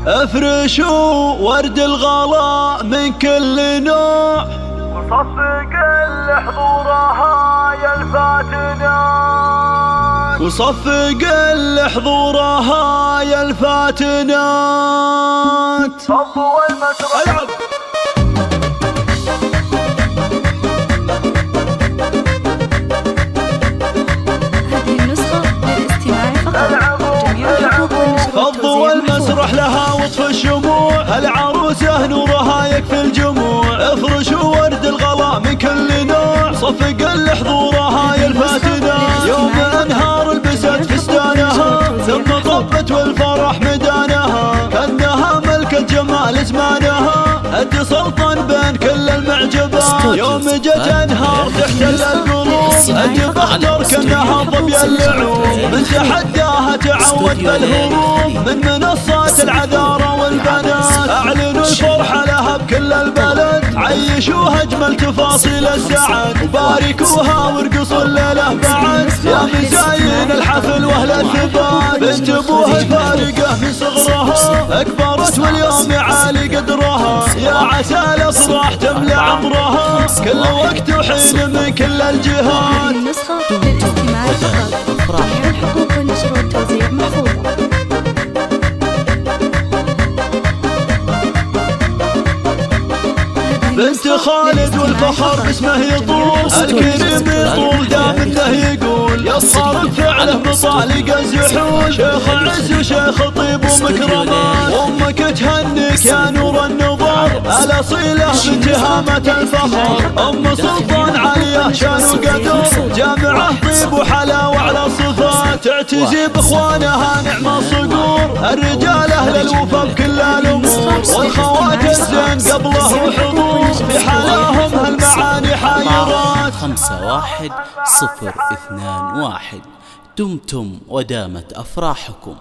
افرشوا ورد الغلا من كل نوع، وصفق الحضورها يا الفاتنات، وصفق الحضورها يا الفاتنات. صبوا المسرح العب فضوا المسرح لها وطف الشموع، العروسة نورها يكفي الجموع. افرشوا ورد الغلا من كل نوع، صفق لحضورها يا الفاتنات. يوم انهار لبست فستانها، ثم طبت والفرح مدانها، كأنها ملكة جمال زمانها، هد سلطان بين كل المعجبات. يوم جت انهار تحتل القلوب، انت بختر كأنها ظبي اللعوب، من تحداها تعود بالهروب من منصات العذارى والبنات. اعلنوا الفرحة لها بكل البلد، عيشوها اجمل تفاصيل السعد، وباركوها وارقصوا الليلة بعد. يا مزاين الحفل واهل الثبات، بنت ابوها الفارقة من صغرها، اكبرت واليوم يعالي قدرها. يا عسى الافراح تملى عمرها، كل وقت وحين من كل الجهات. النسخة للاستماع فقط، غير الحقوق والنشر والتوزيع محفوظة. بنت خالد والفخر باسمه يطول، الكريم يطول دام انه يقول، يصهر بفعله مطالق الزحول. شيخ عز وشيخ طيب ومكرمات، وامك تهنيك يا نور النظر، الاصيله بنت هامة الفخر. ام سلطان عليا شان وقدر، جامعه طيب وحلاوه على صفات، تعتزي باخوانها نعم الصقور. الرجال اهل الوفا بكل الامور، والخوات الزين قبله وحضور، في حلاهم هالمعاني حايرات. 510221 دمتم ودامت أفراحكم.